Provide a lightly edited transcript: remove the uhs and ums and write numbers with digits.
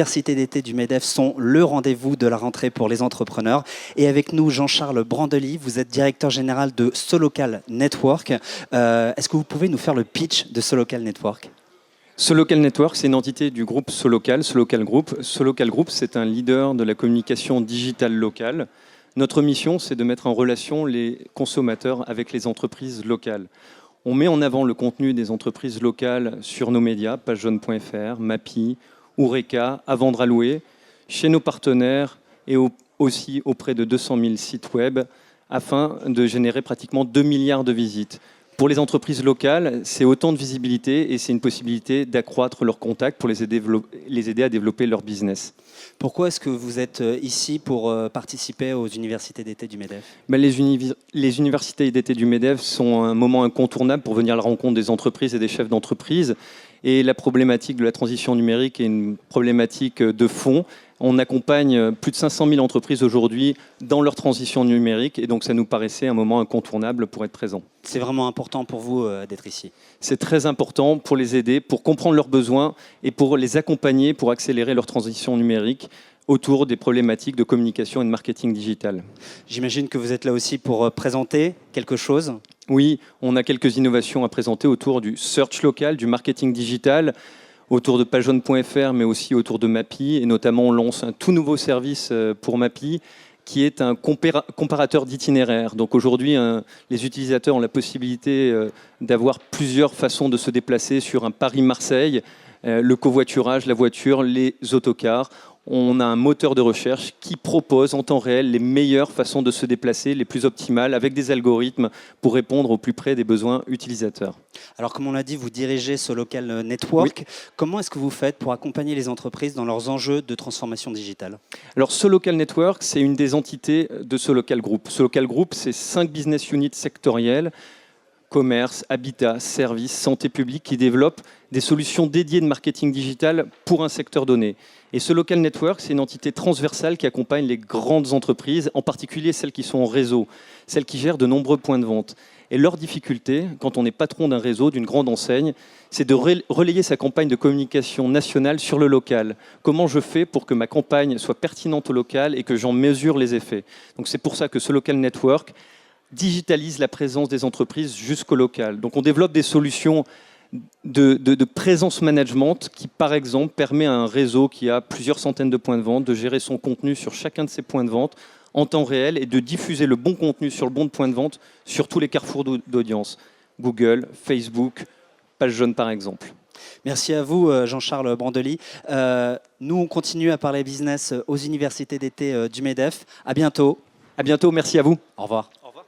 universités d'été du MEDEF sont le rendez-vous de la rentrée pour les entrepreneurs. Et avec nous, Jean-Charles Brandely, vous êtes directeur général de Solocal Network. Est-ce que vous pouvez nous faire le pitch de Solocal Network ? Solocal Network, c'est une entité du groupe Solocal Group. Solocal Group, c'est un leader de la communication digitale locale. Notre mission, c'est de mettre en relation les consommateurs avec les entreprises locales. On met en avant le contenu des entreprises locales sur nos médias, pagejaune.fr, Mappy, Oureka, À Vendre à Louer, chez nos partenaires et aussi auprès de 200 000 sites web, afin de générer pratiquement 2 milliards de visites. Pour les entreprises locales, c'est autant de visibilité et c'est une possibilité d'accroître leurs contacts pour les aider à développer leur business. Pourquoi est-ce que vous êtes ici pour participer aux universités d'été du MEDEF ? Les universités d'été du MEDEF sont un moment incontournable pour venir à la rencontre des entreprises et des chefs d'entreprise. Et la problématique de la transition numérique est une problématique de fond. On accompagne plus de 500 000 entreprises aujourd'hui dans leur transition numérique et donc ça nous paraissait un moment incontournable pour être présent. C'est vraiment important pour vous d'être ici ? C'est très important pour les aider, pour comprendre leurs besoins et pour les accompagner pour accélérer leur transition numérique autour des problématiques de communication et de marketing digital. J'imagine que vous êtes là aussi pour présenter quelque chose ? Oui, on a quelques innovations à présenter autour du search local, du marketing digital, autour de pagejaune.fr, mais aussi autour de Mappy. Et notamment, on lance un tout nouveau service pour Mappy, qui est un comparateur d'itinéraires. Donc aujourd'hui, les utilisateurs ont la possibilité d'avoir plusieurs façons de se déplacer sur un Paris-Marseille, le covoiturage, la voiture, les autocars. On a un moteur de recherche qui propose en temps réel les meilleures façons de se déplacer, les plus optimales, avec des algorithmes pour répondre au plus près des besoins utilisateurs. Alors, comme on l'a dit, vous dirigez Solocal Network. Oui. Comment est-ce que vous faites pour accompagner les entreprises dans leurs enjeux de transformation digitale ? Alors, Solocal Network, c'est une des entités de Solocal Group. Solocal Group, c'est 5 business units sectoriels, commerce, habitat, services, santé publique, qui développent des solutions dédiées de marketing digital pour un secteur donné. Et Solocal Network, c'est une entité transversale qui accompagne les grandes entreprises, en particulier celles qui sont en réseau, celles qui gèrent de nombreux points de vente. Et leur difficulté, quand on est patron d'un réseau, d'une grande enseigne, c'est de relayer sa campagne de communication nationale sur le local. Comment je fais pour que ma campagne soit pertinente au local et que j'en mesure les effets ? Donc c'est pour ça que Solocal Network digitalise la présence des entreprises jusqu'au local. Donc on développe des solutions de présence management qui, par exemple, permet à un réseau qui a plusieurs centaines de points de vente de gérer son contenu sur chacun de ses points de vente en temps réel et de diffuser le bon contenu sur le bon point de vente sur tous les carrefours d'audience. Google, Facebook, Pagejaune par exemple. Merci à vous, Jean-Charles Brandely. Nous, on continue à parler business aux universités d'été du MEDEF. À bientôt. À bientôt, merci à vous. Au revoir. Au revoir.